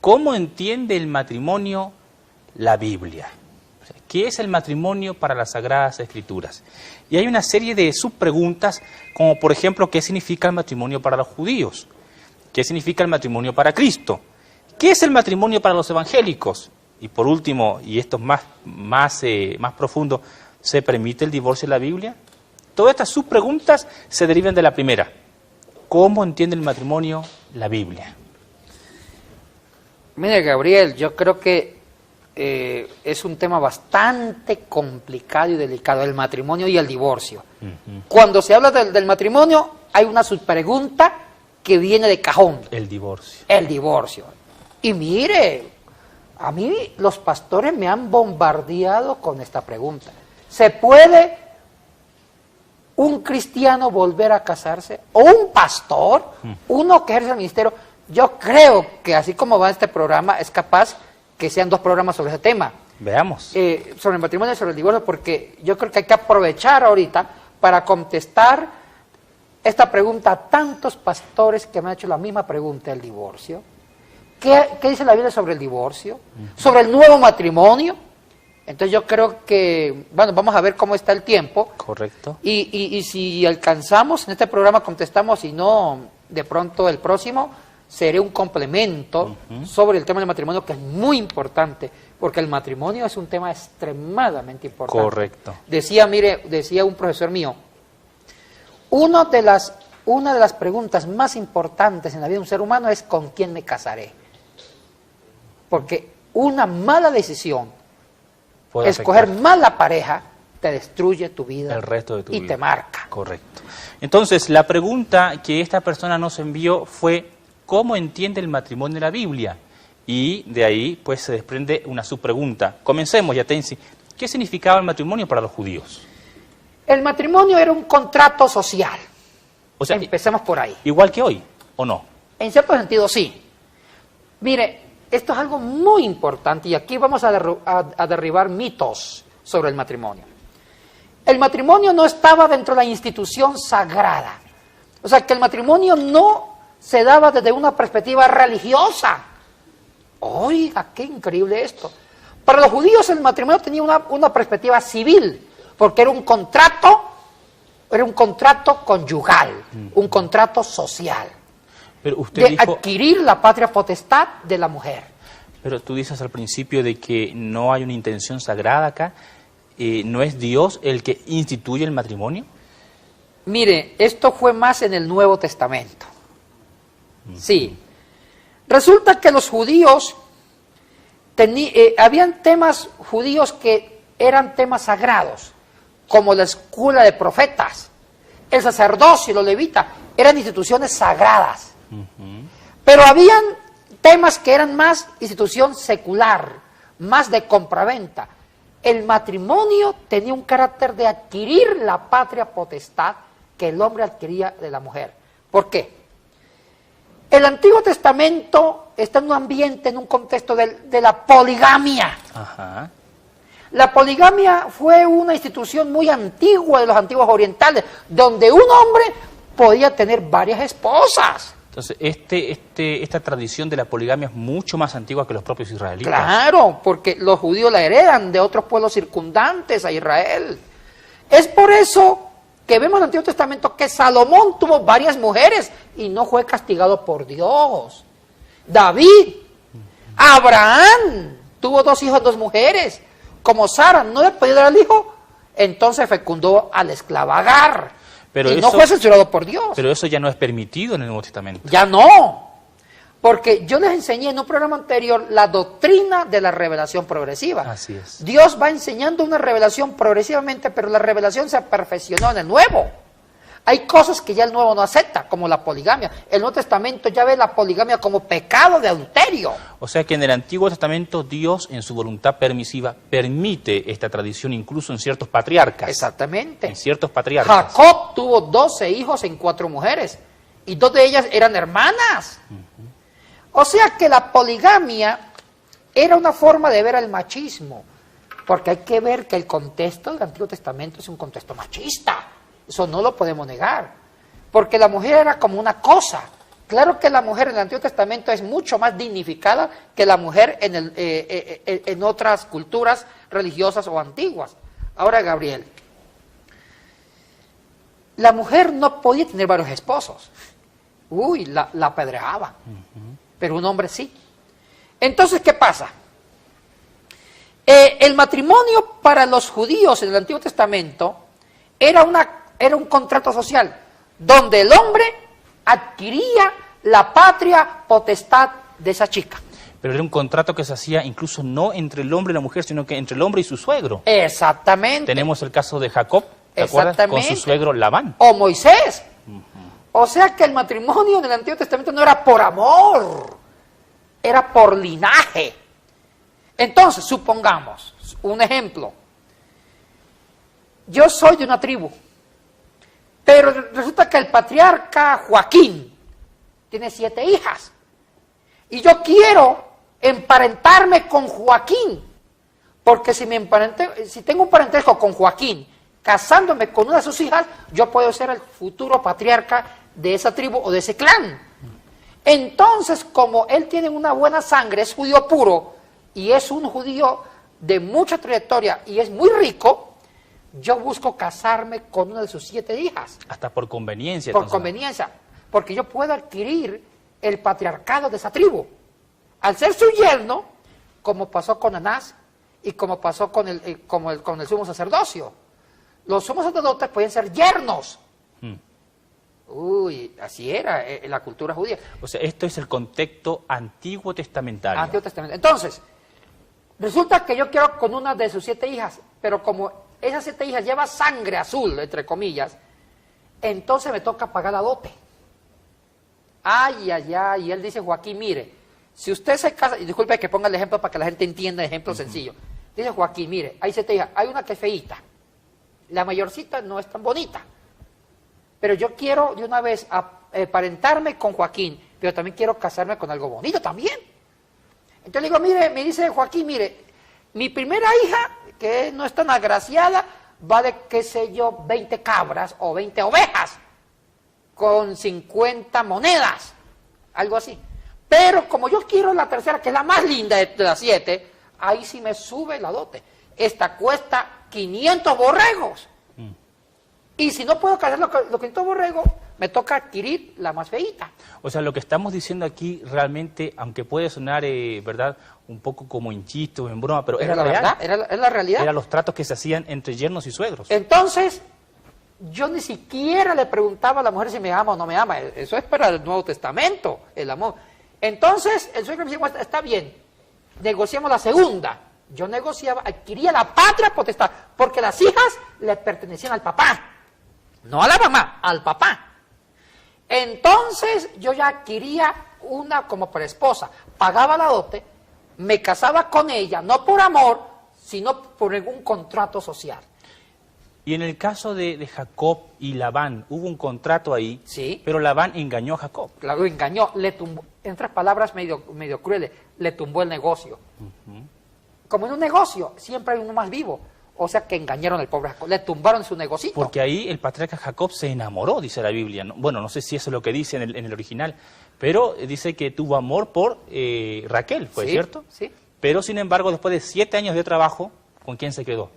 ¿cómo entiende el matrimonio la Biblia? ¿Qué es el matrimonio para las Sagradas Escrituras? Y hay una serie de subpreguntas, como por ejemplo, ¿qué significa el matrimonio para los judíos? ¿Qué significa el matrimonio para Cristo? ¿Qué es el matrimonio para los evangélicos? Y por último, y esto es más profundo, ¿se permite el divorcio en la Biblia? Todas estas subpreguntas se derivan de la primera. ¿Cómo entiende el matrimonio la Biblia? Mire, Gabriel, yo creo que es un tema bastante complicado y delicado, el matrimonio y el divorcio. Cuando se habla del matrimonio, hay una subpregunta que viene de cajón. El divorcio. El divorcio. Y mire, a mí los pastores me han bombardeado con esta pregunta. ¿Se puede un cristiano volver a casarse? ¿O un pastor? Uno que ejerce el ministerio. Yo creo que así como va este programa, es capaz que sean 2 programas sobre ese tema. Veamos. Sobre el matrimonio y sobre el divorcio, porque yo creo que hay que aprovechar ahorita para contestar esta pregunta a tantos pastores que me han hecho la misma pregunta del divorcio. ¿Qué dice la Biblia sobre el divorcio? ¿Sobre el nuevo matrimonio? Entonces yo creo que, bueno, vamos a ver cómo está el tiempo. Correcto. Y si alcanzamos en este programa, contestamos, y no, de pronto el próximo seré un complemento sobre el tema del matrimonio, que es muy importante, porque el matrimonio es un tema extremadamente importante. Correcto. Decía un profesor mío, una de las preguntas más importantes en la vida de un ser humano es ¿con quién me casaré? Porque una mala decisión, escoger mala pareja, te destruye tu vida, el resto de tu vida, y te marca. Correcto. Entonces, la pregunta que esta persona nos envió fue ¿cómo entiende el matrimonio en la Biblia? Y de ahí pues se desprende una subpregunta. Comencemos, Yatensi. ¿Qué significaba el matrimonio para los judíos? El matrimonio era un contrato social. O sea, empecemos por ahí. ¿Igual que hoy o no? En cierto sentido, sí. Mire, esto es algo muy importante y aquí vamos a derribar mitos sobre el matrimonio. El matrimonio no estaba dentro de la institución sagrada. O sea, que el matrimonio no se daba desde una perspectiva religiosa. Oiga, qué increíble esto. Para los judíos el matrimonio tenía una perspectiva civil, porque era un contrato conyugal, un contrato social. Pero usted dijo, adquirir la patria potestad de la mujer. Pero tú dices al principio de que no hay una intención sagrada acá. ¿No es Dios el que instituye el matrimonio? Mire, esto fue más en el Nuevo Testamento. Sí. Resulta que los judíos, habían temas judíos que eran temas sagrados, como la escuela de profetas, el sacerdocio y los levitas, eran instituciones sagradas. Pero habían temas que eran más institución secular, más de compraventa. El matrimonio tenía un carácter de adquirir la patria potestad que el hombre adquiría de la mujer. ¿Por qué? El Antiguo Testamento está en un ambiente, en un contexto de la poligamia. Ajá. La poligamia fue una institución muy antigua de los antiguos orientales, donde un hombre podía tener varias esposas. Entonces, esta tradición de la poligamia es mucho más antigua que los propios israelitas. Claro, porque los judíos la heredan de otros pueblos circundantes a Israel. Es por eso que vemos en el Antiguo Testamento que Salomón tuvo varias mujeres y no fue castigado por Dios. David, Abraham tuvo 2 hijos, 2 mujeres. Como Sara no le podía dar al hijo, entonces fecundó a la esclava Agar. Pero y eso, no fue censurado por Dios. Pero eso ya no es permitido en el Nuevo Testamento. Ya no. Porque yo les enseñé en un programa anterior la doctrina de la revelación progresiva. Así es. Dios va enseñando una revelación progresivamente, pero la revelación se perfeccionó en el Nuevo. Hay cosas que ya el Nuevo no acepta, como la poligamia. El Nuevo Testamento ya ve la poligamia como pecado de adulterio. O sea que en el Antiguo Testamento Dios, en su voluntad permisiva, permite esta tradición incluso en ciertos patriarcas. Exactamente. En ciertos patriarcas. Jacob tuvo 12 hijos en 4 mujeres, y 2 de ellas eran hermanas. O sea que la poligamia era una forma de ver al machismo, porque hay que ver que el contexto del Antiguo Testamento es un contexto machista. Eso no lo podemos negar, porque la mujer era como una cosa Claro que la mujer en el Antiguo Testamento es mucho más dignificada que la mujer en otras culturas religiosas o antiguas. Ahora, Gabriel, la mujer no podía tener varios esposos. Uy, la apedreaban. Pero un hombre sí. Entonces, ¿qué pasa? El matrimonio para los judíos en el Antiguo Testamento era un contrato social donde el hombre adquiría la patria potestad de esa chica. Pero era un contrato que se hacía incluso no entre el hombre y la mujer, sino que entre el hombre y su suegro. Exactamente. Tenemos el caso de Jacob, ¿te acuerdas? Con su suegro Labán. O Moisés. O sea que el matrimonio en el Antiguo Testamento no era por amor, era por linaje. Entonces, supongamos, un ejemplo. Yo soy de una tribu, pero resulta que el patriarca Joaquín tiene 7 hijas. Y yo quiero emparentarme con Joaquín, porque si tengo un parentesco con Joaquín, casándome con una de sus hijas, yo puedo ser el futuro patriarca de esa tribu o de ese clan. Entonces, como él tiene una buena sangre, es judío puro, y es un judío de mucha trayectoria, y es muy rico, yo busco casarme con una de sus 7 hijas. Hasta por conveniencia. Por entonces. conveniencia, porque yo puedo adquirir el patriarcado de esa tribu. Al ser su yerno, como pasó con Anás y como pasó con el sumo sacerdocio. Los sumos sacerdotes pueden ser yernos. Uy, así era en la cultura judía. O sea, esto es el contexto antiguo testamentario. Antiguo Testamento. Entonces, resulta que yo quiero con una de sus 7 hijas, pero como esas 7 hijas lleva sangre azul, entre comillas, entonces me toca pagar la dote. Ay, ay, ay, y él dice, Joaquín, mire, si usted se casa, y disculpe que ponga el ejemplo para que la gente entienda el ejemplo sencillo. Dice Joaquín, mire, hay 7 hijas, hay una que es feíta, la mayorcita no es tan bonita, pero yo quiero de una vez aparentarme con Joaquín, pero también quiero casarme con algo bonito también. Entonces le digo, mire, me dice Joaquín, mire, mi primera hija, que no es tan agraciada, vale, qué sé yo, 20 cabras o 20 ovejas, con 50 monedas, algo así. Pero como yo quiero la tercera, que es la más linda de las 7, ahí sí me sube la dote. Esta cuesta 500 borregos. Y si no puedo casar los 500 borregos, me toca adquirir la más feíta. O sea, lo que estamos diciendo aquí realmente, aunque puede sonar, ¿verdad?, un poco como en chiste o en broma, pero Era era la real. verdad, era la realidad. Eran los tratos que se hacían entre yernos y suegros. Entonces, yo ni siquiera le preguntaba a la mujer si me ama o no me ama. Eso es para el Nuevo Testamento, el amor. Entonces, el suegro me dice, bueno, está bien, negociamos la segunda. Yo negociaba, adquiría la patria potestad, porque las hijas le pertenecían al papá, no a la mamá, al papá. Entonces, yo ya adquiría una como para esposa, pagaba la dote, me casaba con ella, no por amor, sino por ningún contrato social. Y en el caso de Jacob y Labán, hubo un contrato ahí, Sí. pero Labán engañó a Jacob. Lo engañó, le tumbó, en otras palabras medio crueles, le tumbó el negocio. Como en un negocio, siempre hay uno más vivo. O sea que engañaron al pobre Jacob, le tumbaron su negocito. Porque ahí el patriarca Jacob se enamoró, dice la Biblia. Bueno, no sé si eso es lo que dice en el original, pero dice que tuvo amor por Raquel, ¿fue cierto? Sí. Pero sin embargo, después de 7 años de trabajo, ¿con quién se quedó?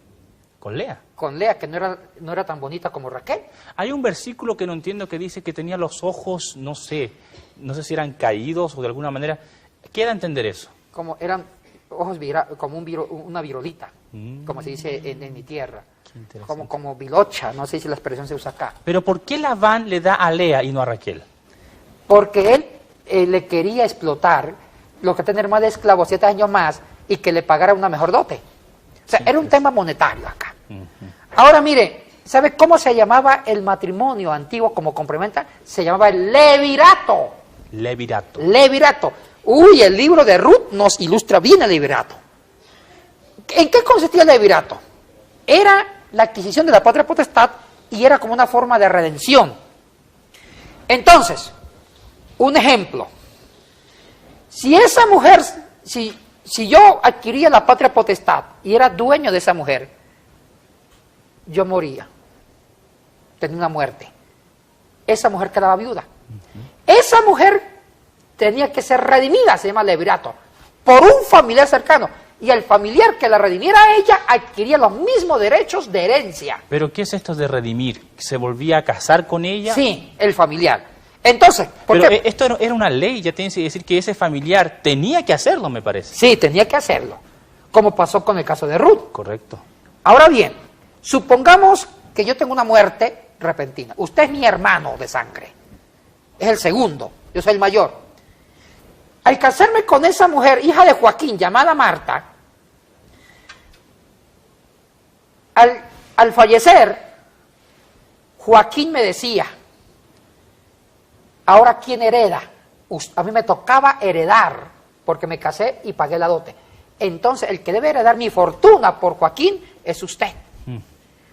Con Lea. Con Lea, que no era tan bonita como Raquel. Hay un versículo que no entiendo que dice que tenía los ojos, no sé si eran caídos o de alguna manera. ¿Qué da a entender eso? Como eran ojos como una virolita, como se dice en mi tierra. Como bilocha, no sé si la expresión se usa acá. Pero ¿por qué Labán le da a Lea y no a Raquel? Porque él le quería explotar, lo que tener más de esclavos 7 años más y que le pagara una mejor dote. O sea, era un tema monetario acá. Ahora mire, ¿sabe cómo se llamaba el matrimonio antiguo como complementa? Se llamaba el levirato. Levirato. Levirato. Uy, el libro de Ruth nos ilustra bien el levirato. ¿En qué consistía el levirato? Era la adquisición de la patria potestad y era como una forma de redención. Entonces, un ejemplo. Si esa mujer, si yo adquiría la patria potestad y era dueño de esa mujer, yo moría. Tenía una muerte. Esa mujer quedaba viuda. esa mujer tenía que ser redimida, se llama levirato, por un familiar cercano. Y el familiar que la redimiera a ella adquiría los mismos derechos de herencia. ¿Pero qué es esto de redimir? ¿Se volvía a casar con ella? Sí, el familiar. Entonces, pero esto era una ley, ya tienes que decir que ese familiar tenía que hacerlo, me parece. Sí, tenía que hacerlo, como pasó con el caso de Ruth. Correcto. Ahora bien, supongamos que yo tengo una muerte repentina. Usted es mi hermano de sangre, es el segundo, yo soy el mayor. Al casarme con esa mujer, hija de Joaquín, llamada Marta, al fallecer, Joaquín me decía, ahora ¿quién hereda? A mí me tocaba heredar, porque me casé y pagué la dote. Entonces, el que debe heredar mi fortuna por Joaquín es usted.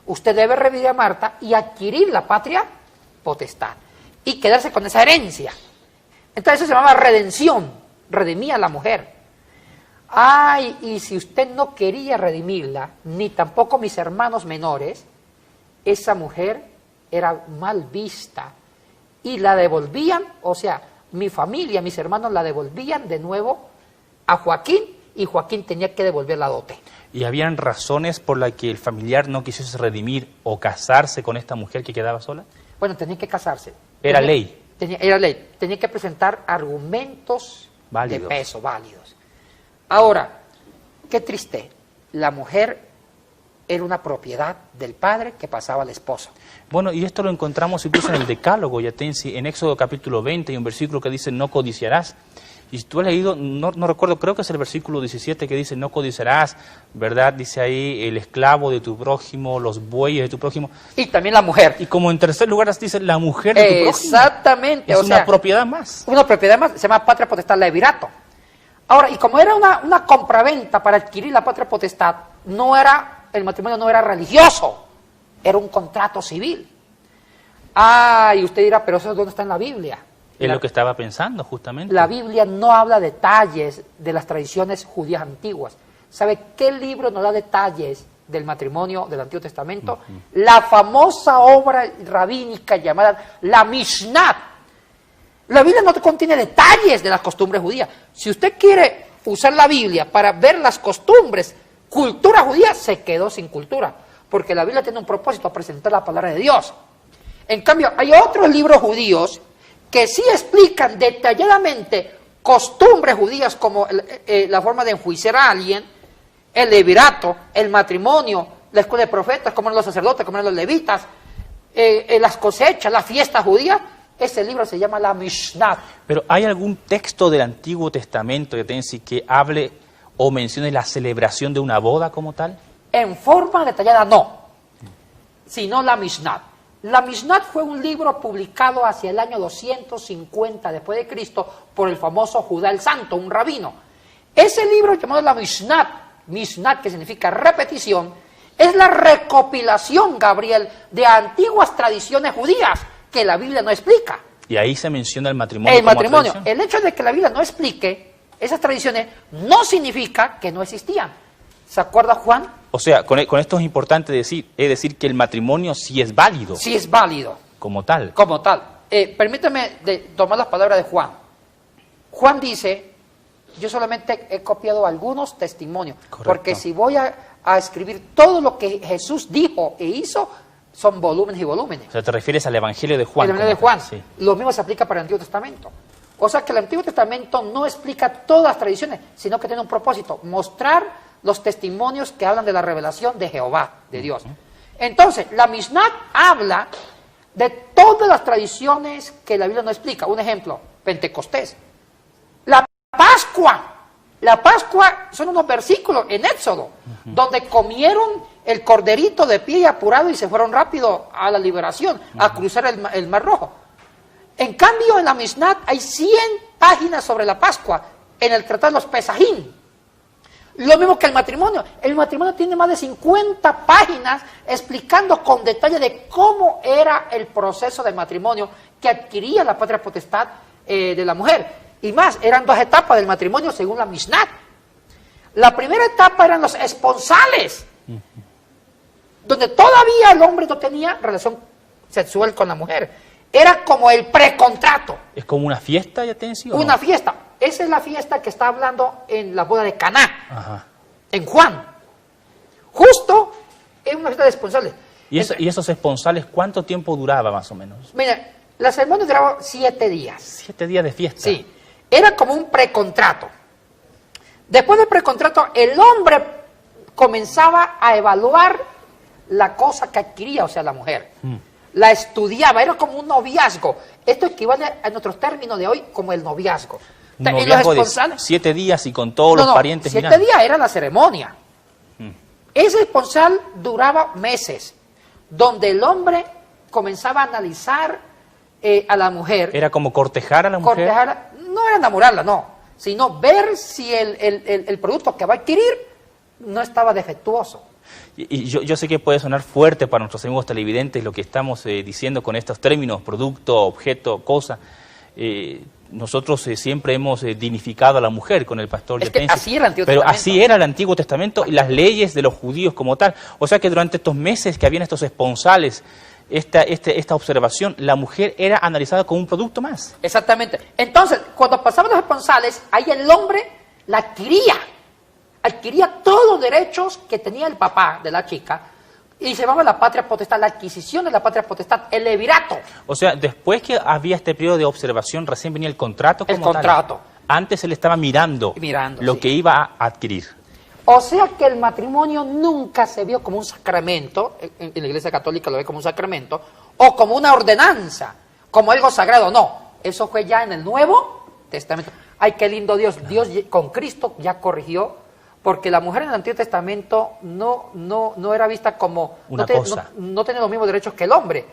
Usted debe revivir a Marta y adquirir la patria potestad y quedarse con esa herencia. Entonces eso se llamaba redención, redimía a la mujer. Ay, y si usted no quería redimirla, ni tampoco mis hermanos menores, esa mujer era mal vista y la devolvían, o sea, mi familia, mis hermanos la devolvían de nuevo a Joaquín y Joaquín tenía que devolver la dote. ¿Y habían razones por las que el familiar no quisiese redimir o casarse con esta mujer que quedaba sola? Bueno, tenía que casarse. Era ley. Era ley. Tenía que presentar argumentos válidos. De peso, válidos. Ahora, qué triste. La mujer era una propiedad del padre que pasaba al esposo. Bueno, y esto lo encontramos incluso en el Decálogo, Yatensi, en Éxodo capítulo 20, hay un versículo que dice, no codiciarás. Y si tú has leído, no recuerdo, creo que es el versículo 17 que dice, no codiciarás, ¿verdad? Dice ahí, el esclavo de tu prójimo, los bueyes de tu prójimo. Y también la mujer. Y como en tercer lugar dice, la mujer de tu prójimo. Exactamente. Es una propiedad más. Una propiedad más, se llama patria potestad levirato. Ahora, y como era una compraventa para adquirir la patria potestad, el matrimonio no era religioso, era un contrato civil. Ah, y usted dirá, pero eso ¿dónde está en la Biblia? Es lo que estaba pensando, justamente. La Biblia no habla detalles de las tradiciones judías antiguas. ¿Sabe qué libro nos da detalles del matrimonio del Antiguo Testamento? La famosa obra rabínica llamada la Mishnah. La Biblia no contiene detalles de las costumbres judías. Si usted quiere usar la Biblia para ver las costumbres, cultura judía, se quedó sin cultura. Porque la Biblia tiene un propósito, presentar la palabra de Dios. En cambio, hay otros libros judíos que sí explican detalladamente costumbres judías como la forma de enjuiciar a alguien, el levirato, el matrimonio, la escuela de profetas, como eran los sacerdotes, como eran los levitas, las cosechas, las fiestas judías. Ese libro se llama la Mishnah. Pero ¿hay algún texto del Antiguo Testamento que hable o mencione la celebración de una boda como tal? En forma detallada no, sino la Mishnah. La Mishnah fue un libro publicado hacia el año 250 después de Cristo por el famoso Judá el Santo, un rabino. Ese libro llamado la Mishnah, que significa repetición, es la recopilación, Gabriel, de antiguas tradiciones judías que la Biblia no explica. Y ahí se menciona el matrimonio. El matrimonio. El hecho de que la Biblia no explique esas tradiciones no significa que no existían. ¿Se acuerda Juan? O sea, con esto es importante decir que el matrimonio sí es válido. Sí es válido. Como tal. Como tal. Permítame tomar las palabras de Juan. Juan dice, yo solamente he copiado algunos testimonios. Correcto. Porque si voy a escribir todo lo que Jesús dijo e hizo, son volúmenes y volúmenes. O sea, te refieres al Evangelio de Juan. El Evangelio de Juan. Sí. Lo mismo se aplica para el Antiguo Testamento. O sea que el Antiguo Testamento no explica todas las tradiciones, sino que tiene un propósito, mostrar los testimonios que hablan de la revelación de Jehová, de Dios. Entonces, la Mishnah habla de todas las tradiciones que la Biblia no explica. Un ejemplo, Pentecostés. La Pascua. La Pascua son unos versículos en Éxodo, donde comieron el corderito de pie y apurado y se fueron rápido a la liberación, a cruzar el Mar Rojo. En cambio, en la Mishnah hay 100 páginas sobre la Pascua, en el Tratado de los Pesajín. Lo mismo que el matrimonio. El matrimonio tiene más de 50 páginas explicando con detalle de cómo era el proceso del matrimonio que adquiría la patria potestad de la mujer. Y más, eran 2 etapas del matrimonio según la Mishnah. La primera etapa eran los esponsales, donde todavía el hombre no tenía relación sexual con la mujer. Era como el precontrato. ¿Es como una fiesta, ya te decía? Una fiesta. Esa es la fiesta que está hablando en la boda de Caná, Ajá. en Juan. Justo en una fiesta de esponsales. ¿Y esos esponsales cuánto tiempo duraba más o menos? Mira, la ceremonia duraba 7 días. 7 días de fiesta. Sí. Era como un precontrato. Después del precontrato, el hombre comenzaba a evaluar la cosa que adquiría, o sea, la mujer. La estudiaba, era como un noviazgo. Esto equivale a nuestros términos de hoy como el noviazgo. Un noviazgo de 7 días y con todos los parientes 7 mirando. días era la ceremonia. Ese esponsal duraba meses, donde el hombre comenzaba a analizar a la mujer. ¿Era como cortejar a la mujer? Cortejarla, no era enamorarla, no, sino ver si el producto que va a adquirir no estaba defectuoso. Y yo sé que puede sonar fuerte para nuestros amigos televidentes lo que estamos diciendo con estos términos, producto, objeto, cosa. Nosotros siempre hemos dignificado a la mujer con el pastor Es que Yatensi, así era el Antiguo pero Testamento. así era el Antiguo Testamento y las leyes de los judíos como tal. O sea que durante estos meses que habían estos esponsales, esta observación, la mujer era analizada como un producto más. Exactamente. Entonces, cuando pasaban los esponsales, ahí el hombre la adquiría todos los derechos que tenía el papá de la chica, y se llamaba la patria potestad, la adquisición de la patria potestad, el levirato. O sea, después que había este periodo de observación, recién venía el contrato como El contrato. tal. Antes él estaba mirando lo sí. que iba a adquirir. O sea que el matrimonio nunca se vio como un sacramento, en la Iglesia Católica lo ve como un sacramento, o como una ordenanza, como algo sagrado, no. Eso fue ya en el Nuevo Testamento. Ay, qué lindo Dios. Dios con Cristo ya corrigió, porque la mujer en el Antiguo Testamento no era vista como... Una no cosa. No tenía los mismos derechos que el hombre.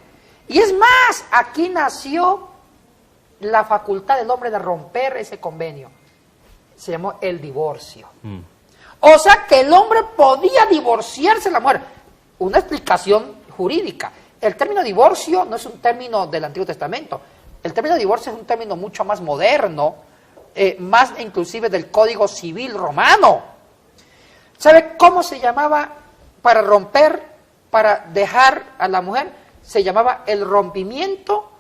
Y es más, aquí nació la facultad del hombre de romper ese convenio. Se llamó el divorcio. O sea que el hombre podía divorciarse de la mujer. Una explicación jurídica. El término divorcio no es un término del Antiguo Testamento. El término divorcio es un término mucho más moderno, más inclusive del Código Civil romano. ¿Sabe cómo se llamaba para romper, para dejar a la mujer? Se llamaba el rompimiento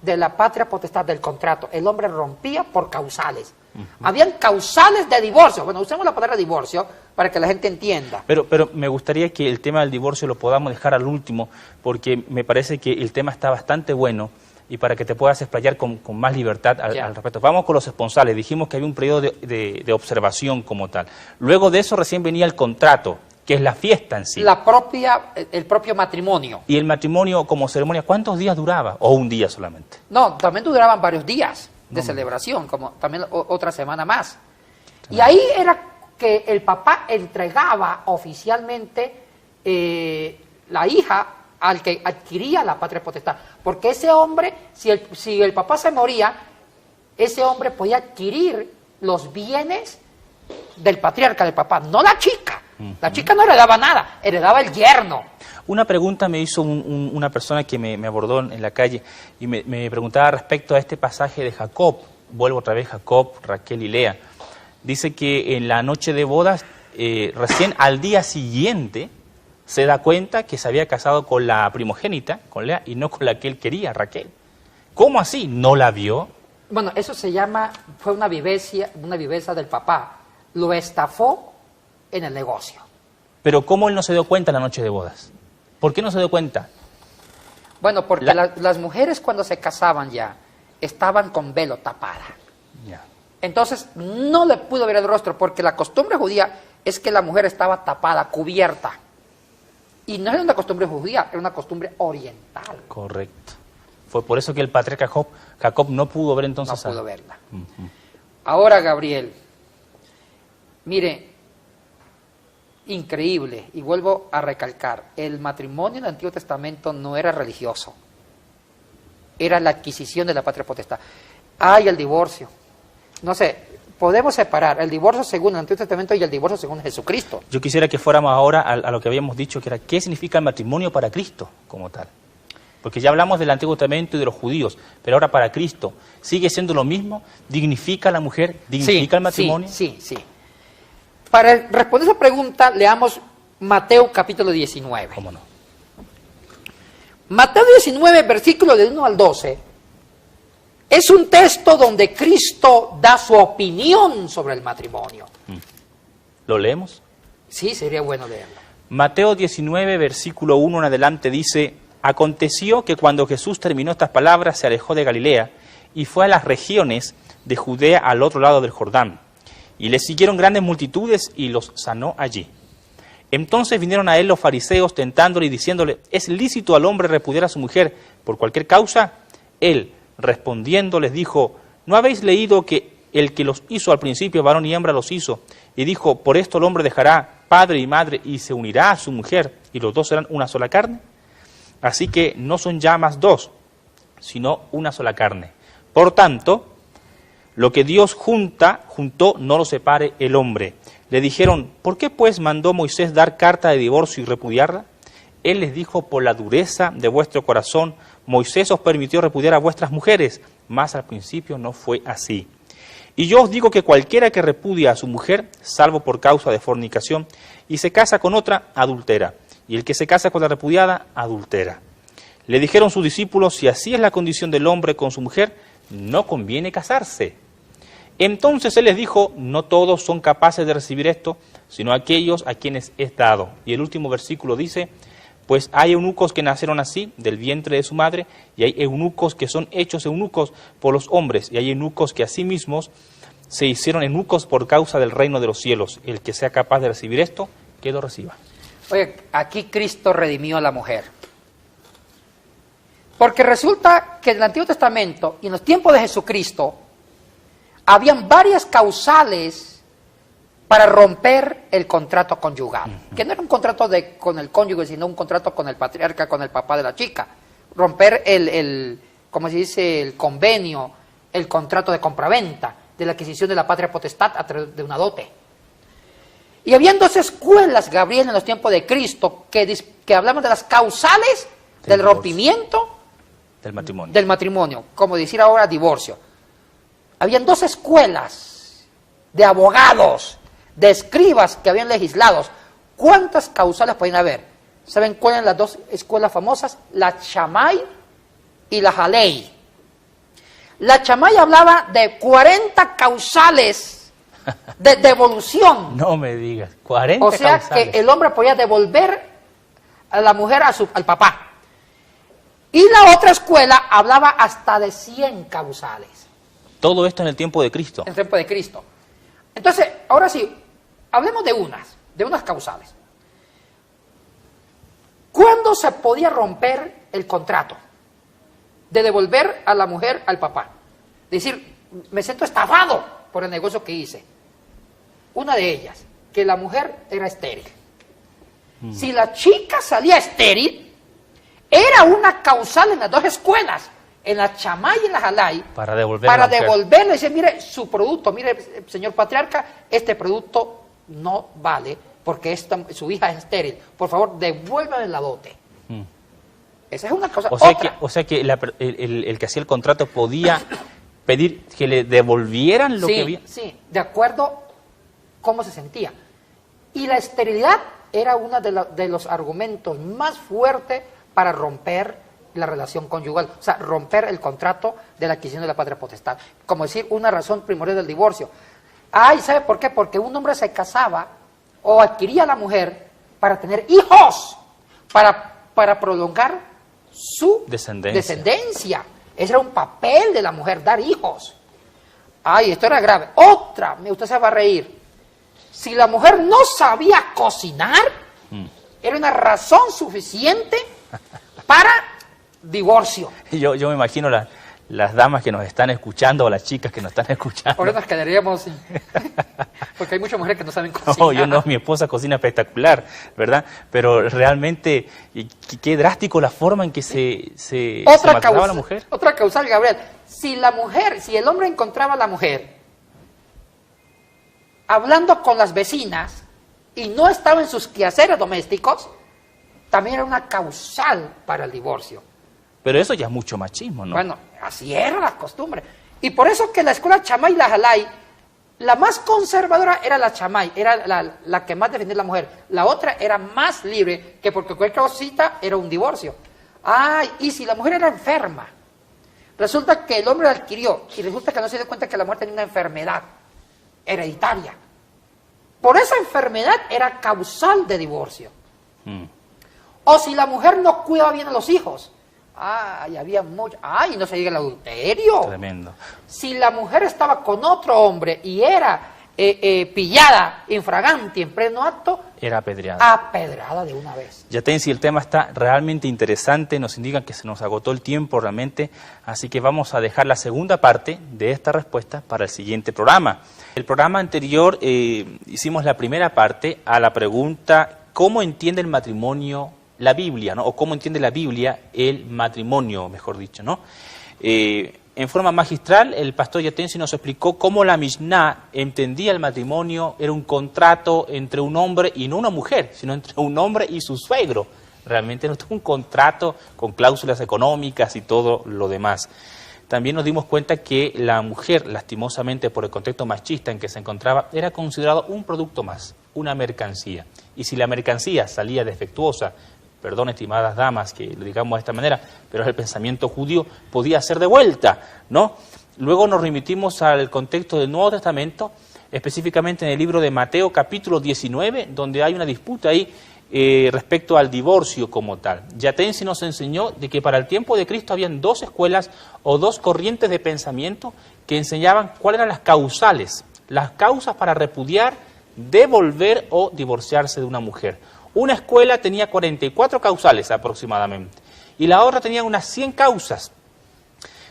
de la patria potestad del contrato. El hombre rompía por causales. Habían causales de divorcio. Bueno, usemos la palabra divorcio para que la gente entienda. Pero me gustaría que el tema del divorcio lo podamos dejar al último, porque me parece que el tema está bastante bueno y para que te puedas explayar con más libertad al respecto. Vamos con los esponsales. Dijimos que había un periodo de observación como tal. Luego de eso recién venía el contrato, que es la fiesta en sí. El propio matrimonio. Y el matrimonio como ceremonia, ¿cuántos días duraba? ¿O un día solamente? No, también duraban varios días de celebración, como también otra semana más. Y ahí era que el papá entregaba oficialmente la hija al que adquiría la patria potestad. Porque ese hombre, si el papá se moría, ese hombre podía adquirir los bienes del patriarca, del papá, no la chica. La chica no heredaba nada, heredaba el yerno. Una pregunta me hizo una persona que me abordó en la calle y me preguntaba respecto a este pasaje de Jacob. Vuelvo otra vez, Jacob, Raquel y Lea. Dice que en la noche de bodas, recién al día siguiente, se da cuenta que se había casado con la primogénita, con Lea, y no con la que él quería, Raquel. ¿Cómo así? ¿No la vio? Bueno, eso fue una viveza del papá. Lo estafó en el negocio. Pero ¿cómo él no se dio cuenta en la noche de bodas? ¿Por qué no se dio cuenta? Bueno, porque las mujeres cuando se casaban ya, estaban con velo tapada. Ya. Entonces, no le pudo ver el rostro, porque la costumbre judía es que la mujer estaba tapada, cubierta. Y no era una costumbre judía, era una costumbre oriental. Correcto. Fue por eso que el patriarca Jacob no pudo ver entonces. No pudo verla. Ahora, Gabriel, mire, increíble, y vuelvo a recalcar, el matrimonio en el Antiguo Testamento no era religioso, era la adquisición de la patria potestad. Hay el divorcio. No sé, podemos separar el divorcio según el Antiguo Testamento y el divorcio según Jesucristo. Yo quisiera que fuéramos ahora a lo que habíamos dicho, que era qué significa el matrimonio para Cristo como tal. Porque ya hablamos del Antiguo Testamento y de los judíos, pero ahora para Cristo, ¿sigue siendo lo mismo? ¿Dignifica a la mujer? ¿Dignifica el matrimonio? Sí. Para responder esa pregunta, leamos Mateo capítulo 19. ¿Cómo no? Mateo 19, versículo del 1 al 12, es un texto donde Cristo da su opinión sobre el matrimonio. ¿Lo leemos? Sí, sería bueno leerlo. Mateo 19, versículo 1 en adelante dice: Aconteció que cuando Jesús terminó estas palabras se alejó de Galilea y fue a las regiones de Judea al otro lado del Jordán. Y le siguieron grandes multitudes y los sanó allí. Entonces vinieron a él los fariseos tentándole y diciéndole: ¿es lícito al hombre repudiar a su mujer por cualquier causa? Él, respondiendo, les dijo: ¿no habéis leído que el que los hizo al principio, varón y hembra, los hizo? Y dijo: por esto el hombre dejará padre y madre y se unirá a su mujer, y los dos serán una sola carne. Así que no son ya más dos, sino una sola carne. Por tanto, lo que Dios juntó, no lo separe el hombre. Le dijeron: ¿por qué pues mandó Moisés dar carta de divorcio y repudiarla? Él les dijo: por la dureza de vuestro corazón, Moisés os permitió repudiar a vuestras mujeres, mas al principio no fue así. Y yo os digo que cualquiera que repudia a su mujer, salvo por causa de fornicación, y se casa con otra, adultera, y el que se casa con la repudiada, adultera. Le dijeron sus discípulos: si así es la condición del hombre con su mujer, no conviene casarse. Entonces él les dijo: no todos son capaces de recibir esto, sino aquellos a quienes es dado. Y el último versículo dice: pues hay eunucos que nacieron así, del vientre de su madre, y hay eunucos que son hechos eunucos por los hombres, y hay eunucos que a sí mismos se hicieron eunucos por causa del reino de los cielos. El que sea capaz de recibir esto, que lo reciba. Oye, aquí Cristo redimió a la mujer. Porque resulta que en el Antiguo Testamento y en los tiempos de Jesucristo habían varias causales para romper el contrato conyugal, que no era un contrato con el cónyuge, sino un contrato con el patriarca, con el papá de la chica. Romper ¿cómo se dice?, el convenio, el contrato de compraventa, de la adquisición de la patria potestad a través de una dote. Y habían dos escuelas, Gabriel, en los tiempos de Cristo, que hablaban de las causales del rompimiento del matrimonio, como decir ahora divorcio. Habían dos escuelas de abogados, de escribas que habían legislado. ¿Cuántas causales podían haber? ¿Saben cuáles eran las dos escuelas famosas? La Shammai y la Jalei. La Shammai hablaba de 40 causales de devolución. No me digas, 40 O sea, causales. que el hombre podía devolver a la mujer al papá. Y la otra escuela hablaba hasta de 100 causales. Todo esto en el tiempo de Cristo. En el tiempo de Cristo. Entonces, ahora sí, hablemos de unas causales. ¿Cuándo se podía romper el contrato de devolver a la mujer al papá? Decir, me siento estafado por el negocio que hice. Una de ellas, que la mujer era estéril. Si la chica salía estéril, era una causal en las dos escuelas, en la Shammai y en la Jalai, para devolverle y decir, mire, su producto, mire, señor patriarca, este producto no vale porque su hija es estéril. Por favor, devuélvale la dote. Esa es una causa. O sea que el que hacía el contrato podía pedir que le devolvieran lo que había. Sí, de acuerdo cómo se sentía. Y la esterilidad era uno de los argumentos más fuertes para romper la relación conyugal, o sea, romper el contrato de la adquisición de la patria potestad. Como decir, una razón primordial del divorcio. ¿Sabe por qué? Porque un hombre se casaba o adquiría a la mujer para tener hijos, para prolongar su descendencia. Ese era un papel de la mujer, dar hijos. Esto era grave. Otra, usted se va a reír. Si la mujer no sabía cocinar, era una razón suficiente para divorcio. Yo me imagino las damas que nos están escuchando o las chicas que nos están escuchando. Ahora nos quedaríamos porque hay muchas mujeres que no saben cocinar. No, yo no, mi esposa cocina espectacular, ¿verdad? Pero realmente, qué drástico la forma en que se maltrataba a la mujer. Otra causal, Gabriel. Si el hombre encontraba a la mujer hablando con las vecinas y no estaba en sus quehaceres domésticos, también era una causal para el divorcio. Pero eso ya es mucho machismo, ¿no? Bueno, así era la costumbre. Y por eso que la escuela Shammai y la Jalai, la más conservadora era la Shammai, era la que más defendía a la mujer. La otra era más libre, que porque cualquier cosita era un divorcio. Ay, y si la mujer era enferma, resulta que el hombre la adquirió y resulta que no se dio cuenta que la mujer tenía una enfermedad hereditaria. Por esa enfermedad era causal de divorcio. O si la mujer no cuidaba bien a los hijos. Ay, había mucho. Ay, no se diga el adulterio. Tremendo. Si la mujer estaba con otro hombre y era pillada, infragante, en pleno acto, era apedreada. Apedrada de una vez. Yatensi, el tema está realmente interesante, nos indican que se nos agotó el tiempo realmente, así que vamos a dejar la segunda parte de esta respuesta para el siguiente programa. El programa anterior hicimos la primera parte a la pregunta ¿cómo entiende el matrimonio la Biblia, ¿no? O cómo entiende la Biblia el matrimonio, mejor dicho, ¿no? En forma magistral, el pastor Yatensi nos explicó cómo la Mishnah entendía el matrimonio, era un contrato entre un hombre y no una mujer, sino entre un hombre y su suegro. Realmente no es un contrato con cláusulas económicas y todo lo demás. También nos dimos cuenta que la mujer, lastimosamente por el contexto machista en que se encontraba, era considerado un producto más, una mercancía. Y si la mercancía salía defectuosa, perdón, estimadas damas, que lo digamos de esta manera, pero es el pensamiento judío, podía ser devuelta, ¿no? Luego nos remitimos al contexto del Nuevo Testamento, específicamente en el libro de Mateo, capítulo 19, donde hay una disputa ahí respecto al divorcio como tal. Yatensi nos enseñó de que para el tiempo de Cristo habían dos escuelas o dos corrientes de pensamiento que enseñaban cuáles eran las causales, las causas para repudiar, devolver o divorciarse de una mujer. Una escuela tenía 44 causales aproximadamente y la otra tenía unas 100 causas.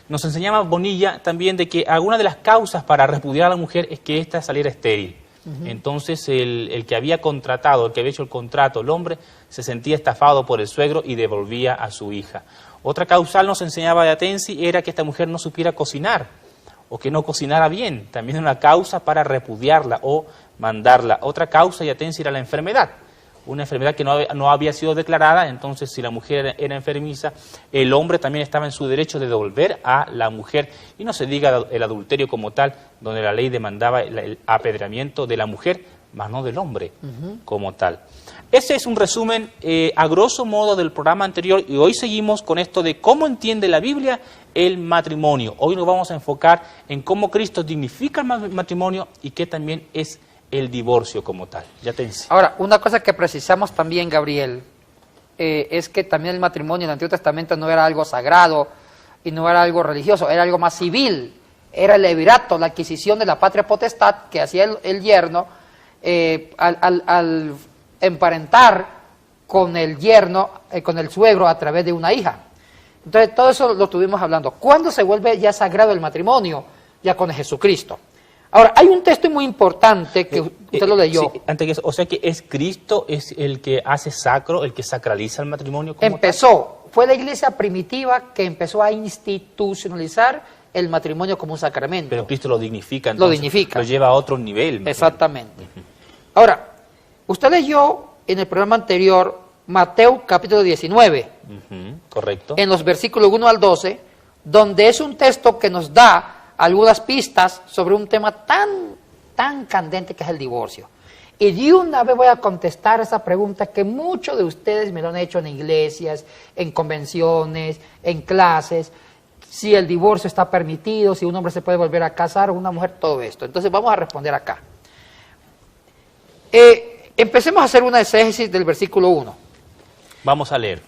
Nos enseñaba Bonilla también de que alguna de las causas para repudiar a la mujer es que ésta saliera estéril. Entonces el que había contratado, el que había hecho el contrato, el hombre, se sentía estafado por el suegro y devolvía a su hija. Otra causal nos enseñaba Yatensi era que esta mujer no supiera cocinar o que no cocinara bien. También una causa para repudiarla o mandarla. Otra causa, Yatensi, era la enfermedad. Una enfermedad que no había sido declarada, entonces si la mujer era enfermiza, el hombre también estaba en su derecho de devolver a la mujer, y no se diga el adulterio como tal, donde la ley demandaba el apedreamiento de la mujer, más no del hombre como tal. Ese es un resumen a grosso modo del programa anterior, y hoy seguimos con esto de cómo entiende la Biblia el matrimonio. Hoy nos vamos a enfocar en cómo Cristo dignifica el matrimonio y qué también es el divorcio como tal. Yatensi. Ahora, una cosa que precisamos también, Gabriel, es que también el matrimonio en el Antiguo Testamento no era algo sagrado y no era algo religioso, era algo más civil. Era el levirato, la adquisición de la patria potestad que hacía el yerno al emparentar con el yerno, con el suegro a través de una hija. Entonces, todo eso lo estuvimos hablando. ¿Cuándo se vuelve ya sagrado el matrimonio? Ya con Jesucristo. Ahora, hay un texto muy importante que usted lo leyó. Sí, antes que eso, o sea que es Cristo, es el que hace sacro, el que sacraliza el matrimonio. Fue la iglesia primitiva que empezó a institucionalizar el matrimonio como un sacramento. Pero Cristo lo dignifica, entonces, lo dignifica. Lo lleva a otro nivel. Exactamente. Ahora, usted leyó en el programa anterior Mateo capítulo 19. Correcto. En los versículos 1 al 12, donde es un texto que nos da algunas pistas sobre un tema tan candente que es el divorcio. Y de una vez voy a contestar esa pregunta que muchos de ustedes me lo han hecho en iglesias, en convenciones, en clases, si el divorcio está permitido, si un hombre se puede volver a casar o una mujer, todo esto. Entonces vamos a responder acá. Empecemos a hacer una exégesis del versículo 1. Vamos a leer.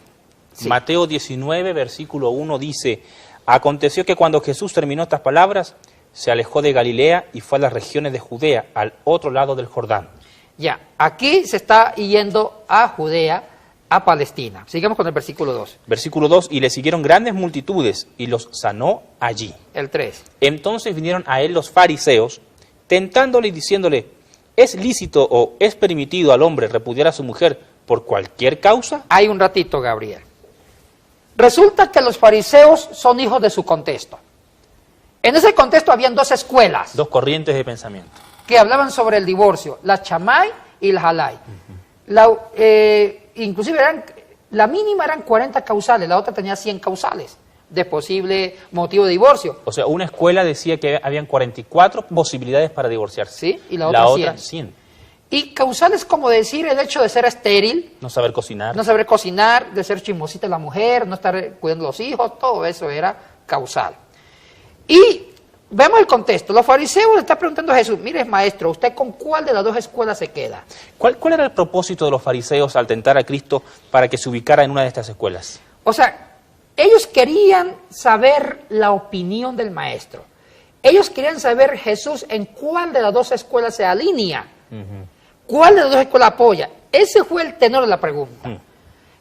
Sí. Mateo 19, versículo 1 dice: aconteció que cuando Jesús terminó estas palabras, se alejó de Galilea y fue a las regiones de Judea, al otro lado del Jordán. Ya, aquí se está yendo a Judea, a Palestina. Sigamos con el versículo 2. Versículo 2, y le siguieron grandes multitudes, y los sanó allí. El 3. Entonces vinieron a él los fariseos, tentándole y diciéndole: ¿es lícito o es permitido al hombre repudiar a su mujer por cualquier causa? Hay un ratito, Gabriel. Resulta que los fariseos son hijos de su contexto. En ese contexto habían dos escuelas. Dos corrientes de pensamiento. Que hablaban sobre el divorcio, la chamay y la halay. Inclusive la mínima eran 40 causales, la otra tenía 100 causales de posible motivo de divorcio. O sea, una escuela decía que habían 44 posibilidades para divorciarse. Sí, y la otra 100. Y causal es como decir el hecho de ser estéril, No saber cocinar. no saber cocinar, de ser chismosita la mujer, no estar cuidando los hijos, todo eso era causal. Y vemos el contexto. Los fariseos le están preguntando a Jesús, mire maestro, ¿usted con cuál de las dos escuelas se queda? ¿Cuál era el propósito de los fariseos al tentar a Cristo para que se ubicara en una de estas escuelas? O sea, ellos querían saber la opinión del maestro. Ellos querían saber Jesús en cuál de las dos escuelas se alinea. ¿Cuál de las dos escuelas apoya? Ese fue el tenor de la pregunta.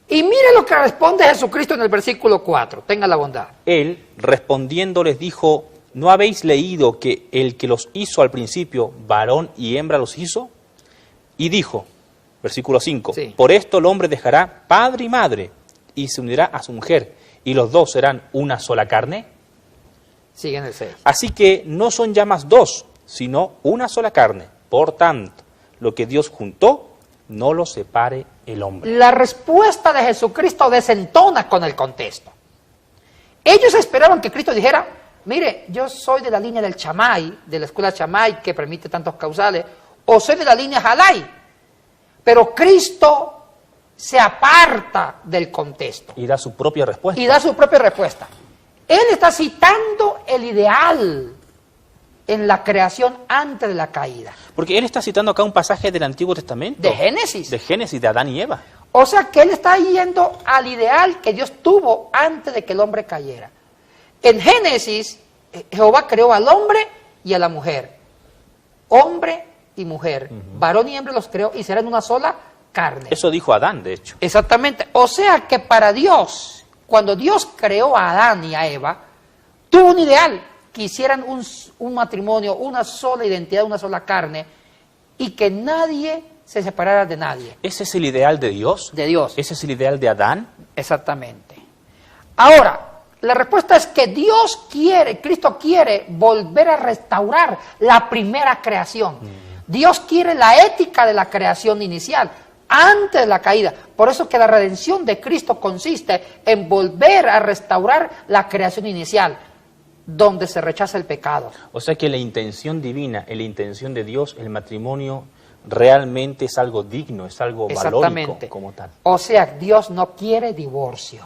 Y mire lo que responde Jesucristo en el versículo 4. Tenga la bondad. Él, respondiendo, les dijo, ¿no habéis leído que el que los hizo al principio, varón y hembra los hizo? Y dijo, versículo 5, Sí. por esto el hombre dejará padre y madre, y se unirá a su mujer, y los dos serán una sola carne. Sigue en el 6. Así que no son ya más dos, sino una sola carne. Por tanto, lo que Dios juntó, no lo separe el hombre. La respuesta de Jesucristo desentona con el contexto. Ellos esperaban que Cristo dijera, mire, yo soy de la línea del Chamay, de la escuela Chamay que permite tantos causales, o soy de la línea Jalay. Pero Cristo se aparta del contexto Y da su propia respuesta. y da su propia respuesta. Él está citando el ideal en la creación antes de la caída. Porque él está citando acá un pasaje del Antiguo Testamento. De Génesis. De Génesis, de Adán y Eva. O sea que él está yendo al ideal que Dios tuvo antes de que el hombre cayera. En Génesis, Jehová creó al hombre y a la mujer. Hombre y mujer. Varón y hembra los creó y serán una sola carne. Eso dijo Adán, de hecho. Exactamente. O sea que para Dios, cuando Dios creó a Adán y a Eva, tuvo un ideal, que hicieran un matrimonio, una sola identidad, una sola carne, y que nadie se separara de nadie. ¿Ese es el ideal de Dios? De Dios. ¿Ese es el ideal de Adán? Exactamente. Ahora, la respuesta es que Dios quiere, Cristo quiere volver a restaurar la primera creación. Dios quiere la ética de la creación inicial, antes de la caída. Por eso que la redención de Cristo consiste en volver a restaurar la creación inicial, donde se rechaza el pecado. O sea que la intención divina, la intención de Dios, el matrimonio realmente es algo digno, es algo valórico Exactamente. como tal. O sea, Dios no quiere divorcio,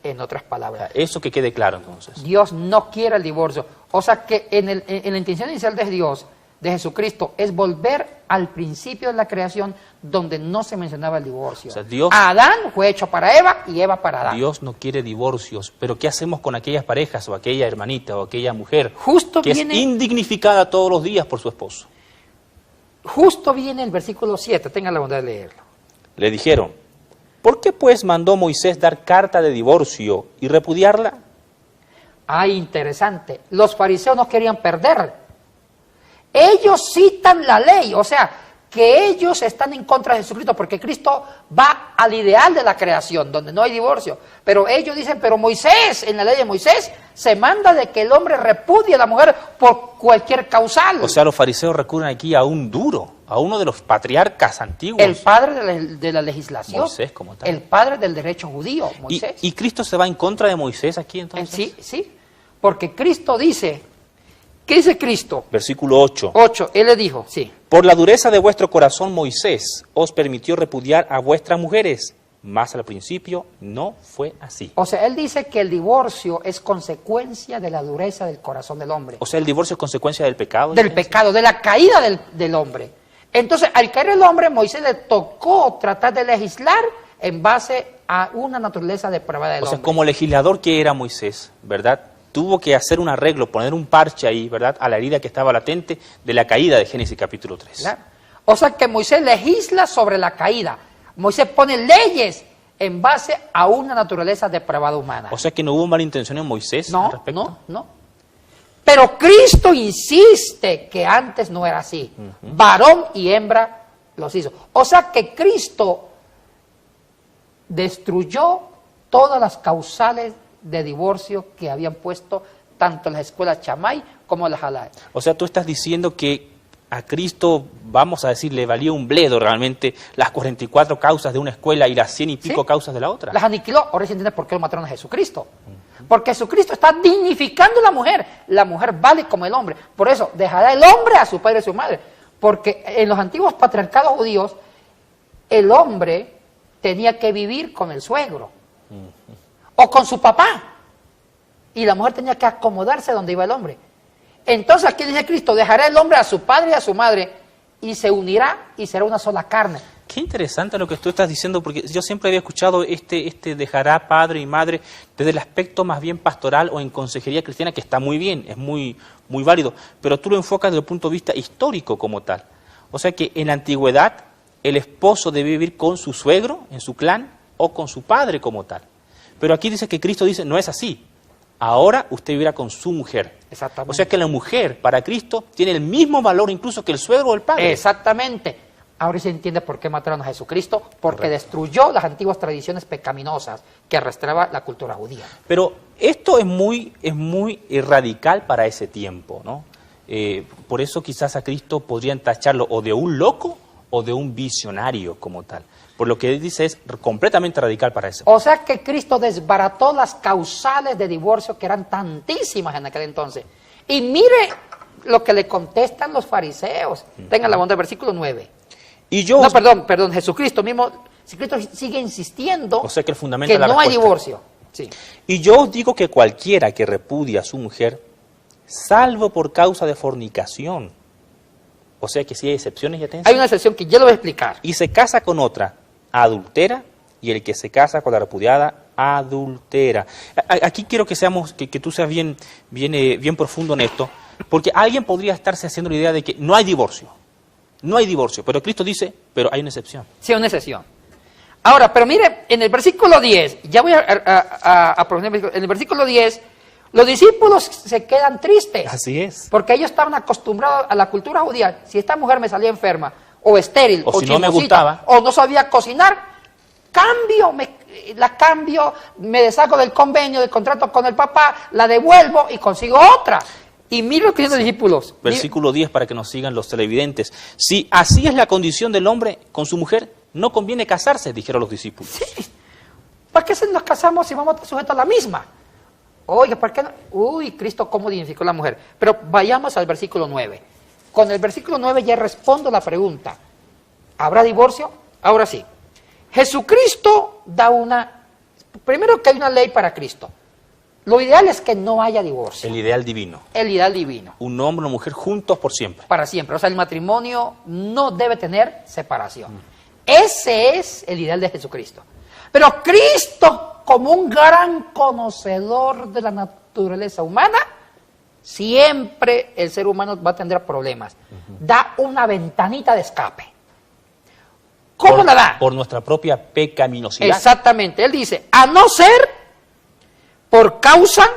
en otras O palabras. sea, eso que quede claro entonces. Dios no quiere el divorcio. O sea que en la intención inicial de Dios, de Jesucristo, es volver al principio de la creación donde no se mencionaba el divorcio. O sea, Dios- Adán fue hecho para Eva y Eva para Adán. Dios no quiere divorcios, pero ¿qué hacemos con aquellas parejas o aquella hermanita o aquella mujer Justo que viene- es indignificada todos los días por su esposo? Justo viene el versículo 7, tengan la bondad de leerlo. Le dijeron, ¿por qué pues mandó Moisés dar carta de divorcio y repudiarla? Ay, interesante. Los fariseos no querían perder. Ellos citan la ley, o sea, que ellos están en contra de Jesucristo porque Cristo va al ideal de la creación, donde no hay divorcio. Pero ellos dicen, pero Moisés, en la ley de Moisés, se manda de que el hombre repudie a la mujer por cualquier causal. O sea, los fariseos recurren aquí a un duro, a uno de los patriarcas antiguos. El padre de la legislación, Moisés como tal. el padre del derecho judío, ¿Y, Moisés. y Cristo se va en contra de Moisés aquí entonces? Sí, sí, porque Cristo dice, ¿qué dice Cristo? Versículo 8. 8, él le dijo, sí. Por la dureza de vuestro corazón Moisés os permitió repudiar a vuestras mujeres, mas al principio no fue así. O sea, él dice que el divorcio es consecuencia de la dureza del corazón del hombre, O sea, el divorcio es consecuencia del pecado. del ¿sí? pecado, de la caída del hombre. Entonces, al caer el hombre, Moisés le tocó tratar de legislar en base a una naturaleza depravada del O sea, hombre. como legislador que era Moisés, ¿verdad? Tuvo que hacer un arreglo, poner un parche ahí, ¿verdad? A la herida que estaba latente de la caída de Génesis capítulo 3. Claro. O sea, que Moisés legisla sobre la caída. Moisés pone leyes en base a una naturaleza depravada humana. O sea que no hubo mala intención en Moisés al No, respecto. no. Pero Cristo insiste que antes no era así. Varón y hembra los hizo. O sea que Cristo destruyó todas las causales de divorcio que habían puesto tanto las escuelas Chamay como las Jalay. O sea, tú estás diciendo que a Cristo, vamos a decir, le valía un bledo realmente las 44 causas de una escuela y las 100 y pico Sí. causas de la otra. Las aniquiló. Ahora se entiende por qué lo mataron a Jesucristo. Porque Jesucristo está dignificando a la mujer. La mujer vale como el hombre. Por eso, dejará el hombre a su padre y a su madre. Porque en los antiguos patriarcados judíos, el hombre tenía que vivir con el suegro o con su papá. Y la mujer tenía que acomodarse donde iba el hombre. Entonces aquí dice Cristo, dejará el hombre a su padre y a su madre y se unirá y será una sola carne. Qué interesante lo que tú estás diciendo, porque yo siempre había escuchado este dejará padre y madre desde el aspecto más bien pastoral o en consejería cristiana, que está muy bien, es muy válido, pero tú lo enfocas desde el punto de vista histórico como tal. O sea que en la antigüedad el esposo debe vivir con su suegro en su clan o con su padre como tal. Pero aquí dice que Cristo dice, no es así. Ahora usted vivirá con su mujer. Exactamente. O sea que la mujer para Cristo tiene el mismo valor incluso que el suegro o el padre. Exactamente. Ahora se entiende por qué mataron a Jesucristo, porque destruyó las antiguas tradiciones pecaminosas que arrastraba la cultura judía. Pero esto es muy radical para ese tiempo, ¿no? Por eso quizás a Cristo podrían tacharlo o de un loco o de un visionario como tal. Por lo que él dice es completamente radical para eso. O sea que Cristo desbarató las causales de divorcio que eran tantísimas en aquel entonces. Y mire lo que le contestan los fariseos. Tengan la bondad del versículo 9. Y yo, no, perdón, Jesucristo mismo, Cristo sigue insistiendo o sea que el fundamento que de la no hay respuesta. divorcio. Sí. Y yo os digo que cualquiera que repudia a su mujer, salvo por causa de fornicación, o sea que si hay excepciones, ya te Hay una excepción que yo lo voy a explicar. y se casa con otra, adultera, y el que se casa con la repudiada, adultera. Aquí quiero que seamos, que tú seas bien profundo en esto, porque alguien podría estarse haciendo la idea de que no hay divorcio. No hay divorcio, pero Cristo dice, pero hay una excepción. Sí, una excepción. Ahora, pero mire, en el versículo 10, ya voy a profundizar, en el versículo 10, los discípulos se quedan tristes. Así es. Porque ellos estaban acostumbrados a la cultura judía. Si esta mujer me salía enferma, o estéril, O si no me chismosita, gustaba. o no sabía cocinar, la cambio, me deshago del convenio, del contrato con el papá, la devuelvo y consigo otra. Y mira lo que dicen los discípulos. Versículo 10 para que nos sigan los televidentes. Si así es la condición del hombre con su mujer, no conviene casarse, dijeron los discípulos. Sí. ¿Para qué nos casamos si vamos a estar sujetos a la misma? Oiga, ¿por qué no? Uy, Cristo, ¿cómo dignificó a la mujer? Pero vayamos al versículo 9. Con el versículo 9 ya respondo la pregunta. ¿Habrá divorcio? Ahora sí. Jesucristo da primero que hay una ley para Cristo. Lo ideal es que no haya divorcio. El ideal divino. El ideal divino. Un hombre y una mujer juntos por siempre. Para siempre. O sea, el matrimonio no debe tener separación. Ese es el ideal de Jesucristo. Pero Cristo, como un gran conocedor de la naturaleza humana, siempre el ser humano va a tener problemas. Da una ventanita de escape. ¿Cómo la da? Por nuestra propia pecaminosidad. Exactamente. Él dice, a no ser por causa,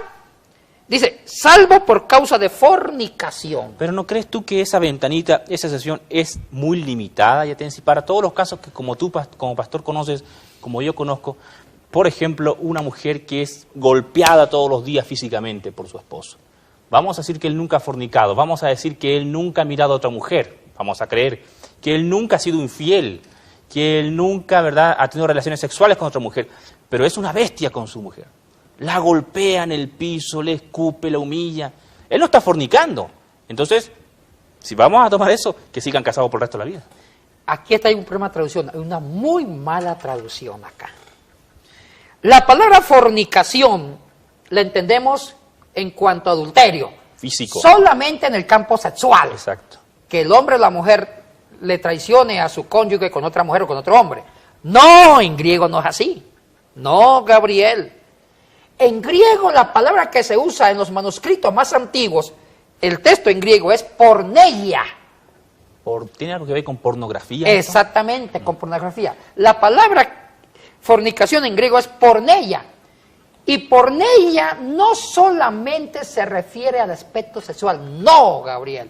dice, salvo por causa de fornicación. Pero ¿no crees tú que esa ventanita, esa excepción es muy limitada? Ya te decía, para todos los casos que como tú como pastor conoces, como yo conozco, por ejemplo, una mujer que es golpeada todos los días físicamente por su esposo. Vamos a decir que él nunca ha fornicado, vamos a decir que él nunca ha mirado a otra mujer, vamos a creer que él nunca ha sido infiel, que él nunca, ¿verdad?, ha tenido relaciones sexuales con otra mujer, pero es una bestia con su mujer. La golpea en el piso, le escupe, la humilla. Él no está fornicando. Entonces, si vamos a tomar eso, que sigan casados por el resto de la vida. Aquí está un problema de traducción, hay una muy mala traducción acá. La palabra fornicación la entendemos en cuanto a adulterio. Físico. Solamente en el campo sexual. Exacto. Que el hombre o la mujer le traicione a su cónyuge con otra mujer o con otro hombre. No, en griego no es así. No, Gabriel. En griego la palabra que se usa en los manuscritos más antiguos, el texto en griego es porneia. ¿Tiene algo que ver con pornografía? Exactamente, con pornografía. La palabra fornicación en griego es porneia. Y porneia no solamente se refiere al aspecto sexual. No, Gabriel.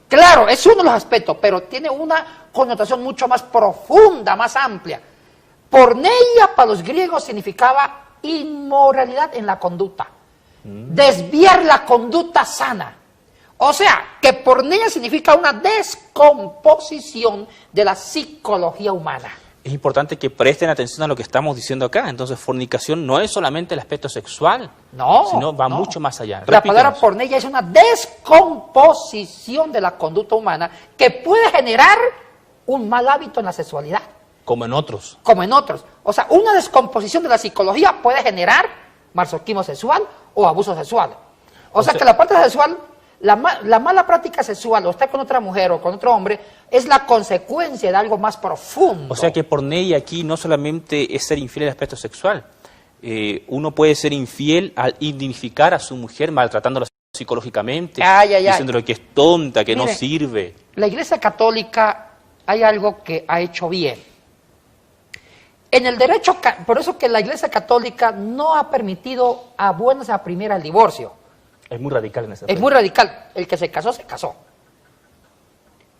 Claro, es uno de los aspectos, pero tiene una connotación mucho más profunda, más amplia. Porneia para los griegos significaba inmoralidad en la conducta, desviar la conducta sana. O sea, que porneia significa una descomposición de la psicología humana. Es importante que presten atención a lo que estamos diciendo acá. Entonces, fornicación no es solamente el aspecto sexual, No, sino va no. mucho más allá. La Repítanos. palabra porneia es una descomposición de la conducta humana que puede generar un mal hábito en la sexualidad, Como en otros. como en otros. O sea, una descomposición de la psicología puede generar masoquismo sexual o abuso sexual. O sea que la parte sexual, la mala práctica sexual, o estar con otra mujer o con otro hombre, es la consecuencia de algo más profundo. O sea que porneia aquí no solamente es ser infiel en el aspecto sexual. Uno puede ser infiel al dignificar a su mujer, maltratándola psicológicamente, diciéndole que es tonta, que Mire, no sirve. La Iglesia Católica hay algo que ha hecho bien. En el derecho, por eso que la Iglesia Católica no ha permitido a buenas a primera el divorcio. Es muy radical en ese Es aspecto. muy radical. El que se casó, se casó.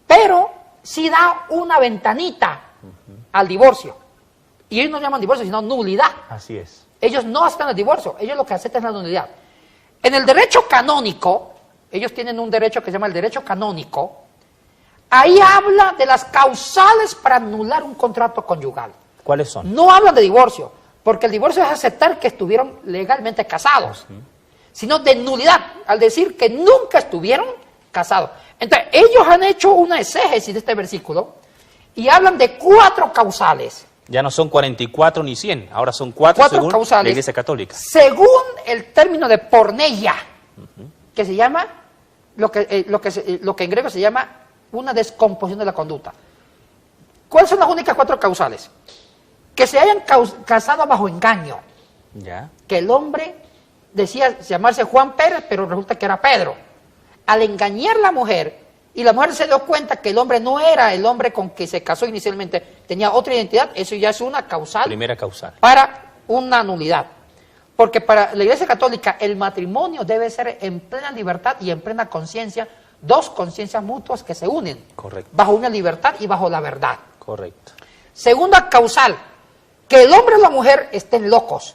Pero sí da una ventanita al divorcio. Y ellos no llaman divorcio, sino nulidad. Así es. Ellos no aceptan el divorcio, ellos lo que aceptan es la nulidad. En el derecho canónico, ellos tienen un derecho que se llama el derecho canónico, ahí habla de las causales para anular un contrato conyugal. ¿Cuáles son? No hablan de divorcio, porque el divorcio es aceptar que estuvieron legalmente casados, sino de nulidad, al decir que nunca estuvieron casados. Entonces, ellos han hecho una exégesis de este versículo y hablan de 4 causales. Ya no son 44 ni 100, ahora son 4 4 según causales, la Iglesia Católica. según el término de porneia, que se llama, lo que en griego se llama una descomposición de la conducta. ¿Cuáles son las únicas 4 causales? Que se hayan casado bajo engaño, Ya. que el hombre decía llamarse Juan Pérez, pero resulta que era Pedro. Al engañar a la mujer, y la mujer se dio cuenta que el hombre no era el hombre con que se casó inicialmente, tenía otra identidad, eso ya es una causal Primera causal. para una nulidad. Porque para la Iglesia Católica el matrimonio debe ser en plena libertad y en plena conciencia, 2 conciencias mutuas que se unen. Correcto. Bajo una libertad y bajo la verdad. Correcto. Segunda causal, que el hombre y la mujer estén locos.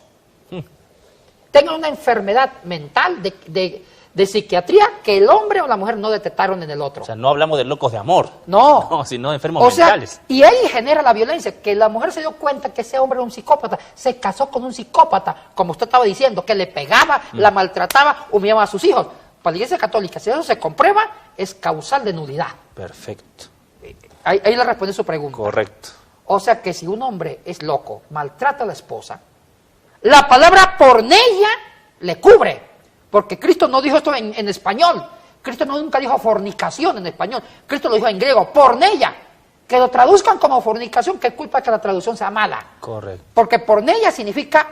Tengan una enfermedad mental de psiquiatría que el hombre o la mujer no detectaron en el otro. O sea, no hablamos de locos de amor. No. No, sino de enfermos O sea, mentales. y ahí genera la violencia, que la mujer se dio cuenta que ese hombre era un psicópata, se casó con un psicópata, como usted estaba diciendo, que le pegaba, la maltrataba, humillaba a sus hijos. Para la Iglesia Católica, si eso se comprueba, es causal de nulidad. Perfecto. Ahí le responde su pregunta. Correcto. O sea que si un hombre es loco, maltrata a la esposa, la palabra porneia le cubre. Porque Cristo no dijo esto en español. Cristo nunca dijo fornicación en español. Cristo lo dijo en griego, porneia. Que lo traduzcan como fornicación, qué culpa que la traducción sea mala. Correcto. Porque porneia significa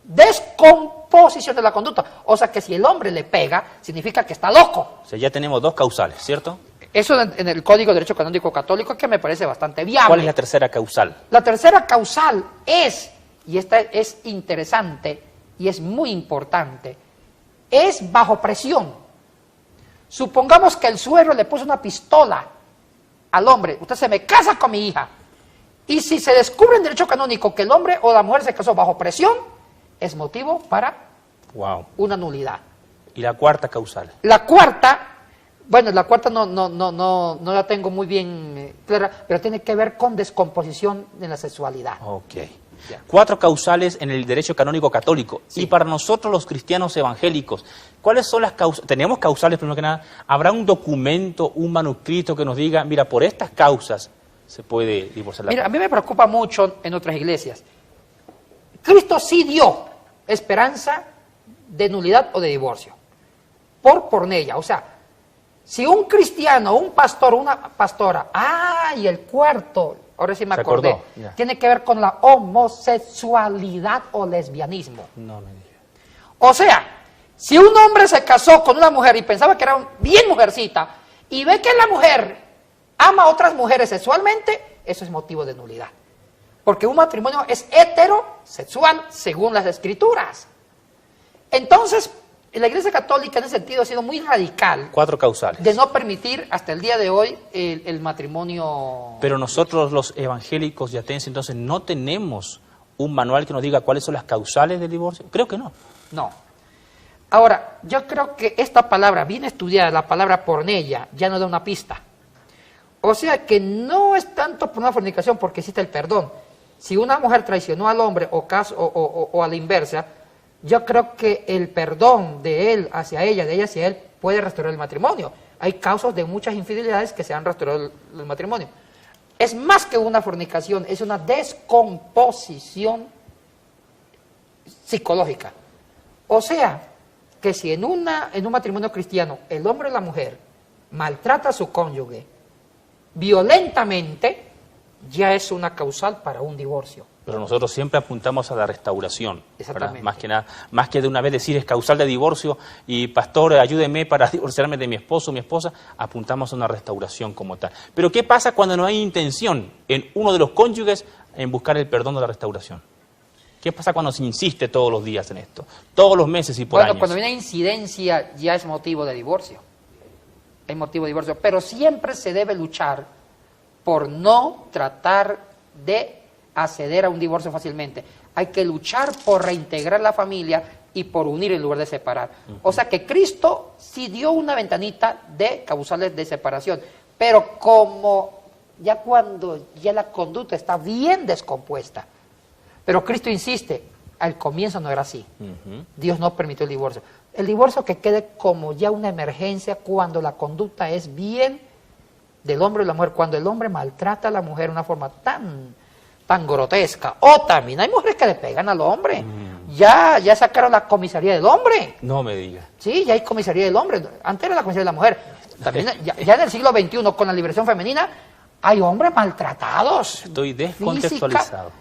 descomposición de la conducta. O sea que si el hombre le pega, significa que está loco. O sea, ya tenemos 2 causales, ¿cierto? Eso en el Código de Derecho Canónico Católico que me parece bastante viable. ¿Cuál es la tercera causal? La tercera causal es, y esta es interesante y es muy importante, es bajo presión. Supongamos que el suegro le puso una pistola al hombre, usted se me casa con mi hija, y si se descubre en derecho canónico que el hombre o la mujer se casó bajo presión, es motivo para Wow. una nulidad. ¿Y la cuarta causal? La cuarta, bueno, la cuarta no la tengo muy bien clara, pero tiene que ver con descomposición en la sexualidad. Ok. Ya. 4 causales en el derecho canónico católico. Sí. Y para nosotros los cristianos evangélicos, ¿cuáles son las causas? Tenemos causales, primero que nada. ¿Habrá un documento, un manuscrito que nos diga, mira, por estas causas se puede divorciar la Mira, a mí me preocupa mucho en otras iglesias. Cristo sí dio esperanza de nulidad o de divorcio. Por porneia. O sea, si un cristiano, un pastor, una pastora, y el cuarto, ahora sí me Se acordé, acordó, ya. tiene que ver con la homosexualidad o lesbianismo. No me diga. O sea, si un hombre se casó con una mujer y pensaba que era bien mujercita, y ve que la mujer ama a otras mujeres sexualmente, eso es motivo de nulidad. Porque un matrimonio es heterosexual según las Escrituras. Entonces, la Iglesia Católica en ese sentido ha sido muy radical 4 causales. de no permitir hasta el día de hoy el matrimonio. Pero nosotros los evangélicos yatenses entonces no tenemos un manual que nos diga cuáles son las causales del divorcio. Creo que no. No. Ahora, yo creo que esta palabra, bien estudiada, la palabra porneia, ya nos da una pista. O sea que no es tanto por una fornicación porque existe el perdón, Si una mujer traicionó al hombre o a la inversa, yo creo que el perdón de él hacia ella, de ella hacia él, puede restaurar el matrimonio. Hay casos de muchas infidelidades que se han restaurado el matrimonio. Es más que una fornicación, es una descomposición psicológica. O sea, que si en un matrimonio cristiano el hombre o la mujer maltrata a su cónyuge violentamente, ya es una causal para un divorcio. Pero nosotros siempre apuntamos a la restauración, Exactamente. ¿verdad? Más que nada, más que de una vez decir es causal de divorcio y pastor, ayúdeme para divorciarme de mi esposo o mi esposa, apuntamos a una restauración como tal. Pero ¿qué pasa cuando no hay intención en uno de los cónyuges en buscar el perdón de la restauración? ¿Qué pasa cuando se insiste todos los días en esto? Todos los meses y por años. Cuando viene incidencia ya es motivo de divorcio. Es motivo de divorcio. Pero siempre se debe luchar por no tratar de acceder a un divorcio fácilmente. Hay que luchar por reintegrar la familia y por unir en lugar de separar. O sea que Cristo sí dio una ventanita de causales de separación, pero como ya cuando ya la conducta está bien descompuesta. Pero Cristo insiste, al comienzo no era así. Dios no permitió el divorcio. El divorcio que quede como ya una emergencia cuando la conducta es bien del hombre y la mujer, cuando el hombre maltrata a la mujer de una forma tan grotesca. O también hay mujeres que le pegan al hombre. Ya sacaron la comisaría del hombre. No me diga. Sí, ya hay comisaría del hombre. Antes era la comisaría de la mujer. También, ya en el siglo XXI, con la liberación femenina, hay hombres maltratados. Estoy descontextualizado.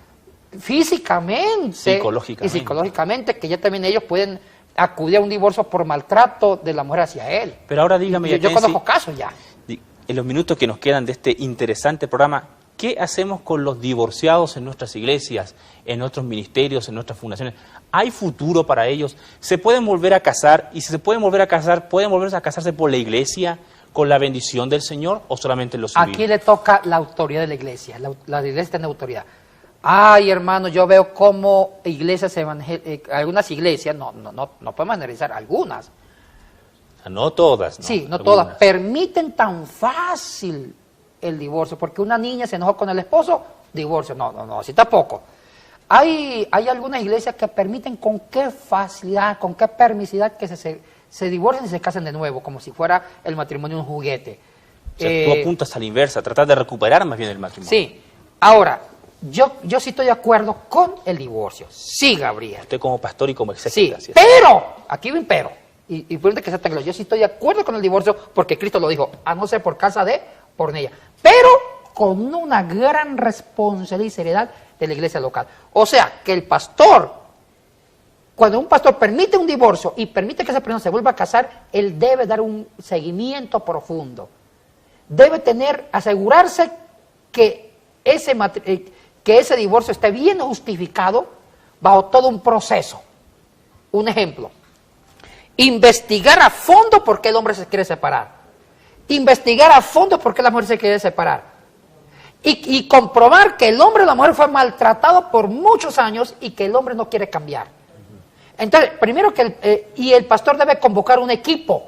Físicamente. Psicológicamente. Y psicológicamente, que ya también ellos pueden acudir a un divorcio por maltrato de la mujer hacia él. Pero ahora dígame, yo conozco casos ya. En los minutos que nos quedan de este interesante programa, ¿qué hacemos con los divorciados en nuestras iglesias, en nuestros ministerios, en nuestras fundaciones? ¿Hay futuro para ellos? ¿Se pueden volver a casar? Y si se pueden volver a casar, ¿pueden volverse a casarse por la iglesia, con la bendición del Señor o solamente en lo civil? Aquí le toca la autoridad de la iglesia. La iglesia tiene autoridad. Ay, hermano, yo veo cómo iglesias algunas iglesias, no podemos generalizar, algunas. No todas, ¿no? Sí, no algunas. todas. Permiten tan fácil el divorcio, porque una niña se enojó con el esposo, divorcio. No, así tampoco. Hay algunas iglesias que permiten con qué facilidad, con qué permisividad que se divorcien y se casen de nuevo, como si fuera el matrimonio un juguete. O sea, tú apuntas a la inversa, tratar de recuperar más bien el matrimonio. Sí. Ahora, yo sí estoy de acuerdo con el divorcio. Sí, Gabriel. Usted como pastor y como Sí, exégeta. pero, aquí hay un pero. Y por que sea tan claro, yo sí estoy de acuerdo con el divorcio porque Cristo lo dijo, a no ser por causa de pornella. Pero con una gran responsabilidad y seriedad de la iglesia local. O sea, que el pastor, cuando un pastor permite un divorcio y permite que esa persona se vuelva a casar, él debe dar un seguimiento profundo. Debe asegurarse que ese divorcio esté bien justificado bajo todo un proceso. Un ejemplo. Investigar a fondo por qué el hombre se quiere separar. Investigar a fondo por qué la mujer se quiere separar. Y comprobar que el hombre o la mujer fue maltratado por muchos años y que el hombre no quiere cambiar. Entonces, primero y el pastor debe convocar un equipo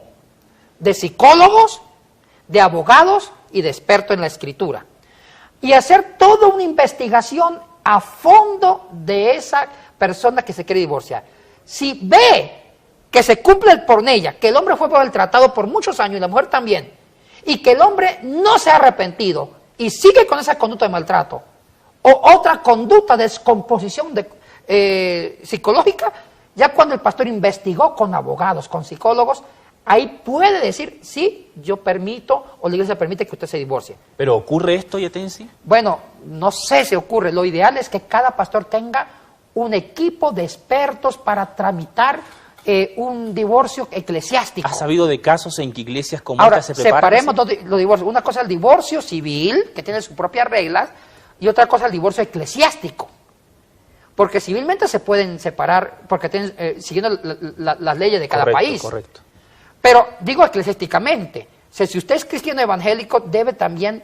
de psicólogos, de abogados y de expertos en la escritura. Y hacer toda una investigación a fondo de esa persona que se quiere divorciar. Si ve que se cumple el pornella, que el hombre fue maltratado por muchos años y la mujer también, y que el hombre no se ha arrepentido y sigue con esa conducta de maltrato, o otra conducta de descomposición psicológica, ya cuando el pastor investigó con abogados, con psicólogos, ahí puede decir, sí, yo permito, o la iglesia permite que usted se divorcie. ¿Pero ocurre esto, Yatensi? Bueno, no sé si ocurre, lo ideal es que cada pastor tenga un equipo de expertos para tramitar un divorcio eclesiástico. ¿Has sabido de casos en que iglesias como Ahora, esta se preparan? separemos los divorcios. Una cosa es el divorcio civil, que tiene sus propias reglas, y otra cosa es el divorcio eclesiástico. Porque civilmente se pueden separar, porque tienen, siguiendo las leyes de cada país. Correcto. Pero digo eclesiásticamente, o sea, si usted es cristiano evangélico, debe también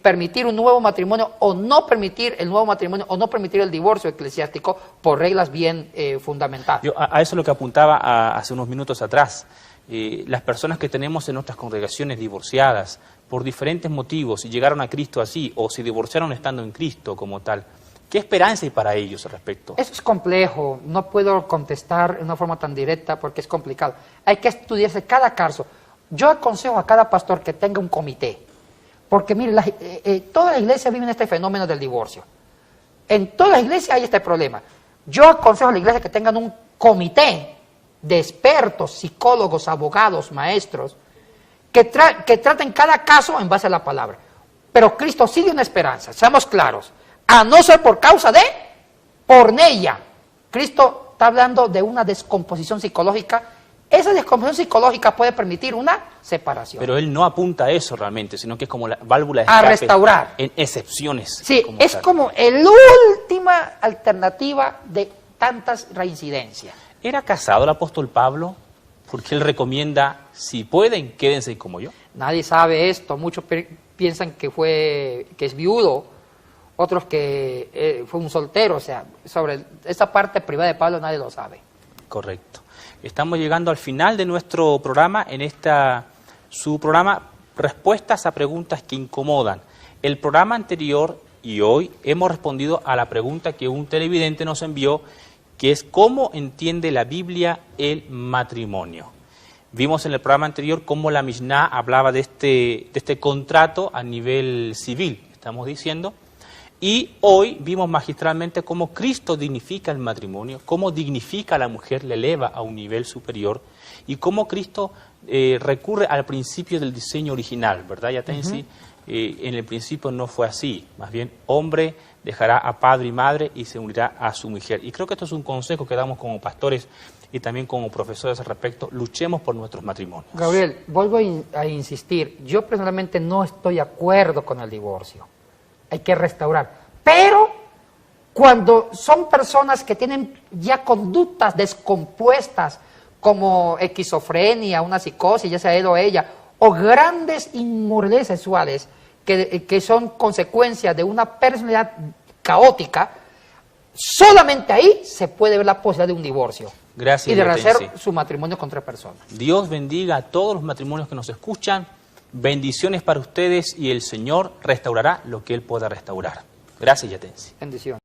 permitir un nuevo matrimonio o no permitir el nuevo matrimonio o no permitir el divorcio eclesiástico por reglas bien fundamentadas. Yo a eso es lo que apuntaba hace unos minutos atrás. Las personas que tenemos en nuestras congregaciones divorciadas por diferentes motivos y llegaron a Cristo así o se divorciaron estando en Cristo como tal, ¿Qué esperanza hay para ellos al respecto? Eso es complejo, no puedo contestar de una forma tan directa porque es complicado. Hay que estudiarse cada caso. Yo aconsejo a cada pastor que tenga un comité, porque mire, toda la iglesia vive en este fenómeno del divorcio. En todas las iglesias hay este problema. Yo aconsejo a la iglesia que tengan un comité de expertos, psicólogos, abogados, maestros, que traten cada caso en base a la palabra. Pero Cristo sí dio una esperanza, seamos claros. A no ser por causa de porneia. Cristo está hablando de una descomposición psicológica. Esa descomposición psicológica puede permitir una separación. Pero él no apunta a eso realmente, sino que es como la válvula de escape. A restaurar. En excepciones. Sí, es tal. como la última alternativa de tantas reincidencias. ¿Era casado el apóstol Pablo? Porque él recomienda, si pueden, quédense como yo. Nadie sabe esto. Muchos piensan que es viudo. Otros que fue un soltero, o sea, sobre esa parte privada de Pablo nadie lo sabe. Correcto. Estamos llegando al final de nuestro programa, su programa Respuestas a Preguntas que Incomodan. El programa anterior y hoy hemos respondido a la pregunta que un televidente nos envió, que es ¿cómo entiende la Biblia el matrimonio? Vimos en el programa anterior cómo la Mishnah hablaba de este contrato a nivel civil, estamos diciendo. Y hoy vimos magistralmente cómo Cristo dignifica el matrimonio, cómo dignifica a la mujer, le eleva a un nivel superior, y cómo Cristo recurre al principio del diseño original, ¿verdad, Yatensi? En el principio no fue así, más bien hombre dejará a padre y madre y se unirá a su mujer. Y creo que esto es un consejo que damos como pastores y también como profesores al respecto, luchemos por nuestros matrimonios. Gabriel, vuelvo a insistir, yo personalmente no estoy de acuerdo con el divorcio. Hay que restaurar. Pero cuando son personas que tienen ya conductas descompuestas, como esquizofrenia, una psicosis, ya sea él o ella, o grandes inmoralidades sexuales que son consecuencia de una personalidad caótica, solamente ahí se puede ver la posibilidad de un divorcio. Gracias, y de rehacer Yatensi. su matrimonio con otra persona. Dios bendiga a todos los matrimonios que nos escuchan. Bendiciones para ustedes y el Señor restaurará lo que Él pueda restaurar. Gracias, Yatensi. Bendición.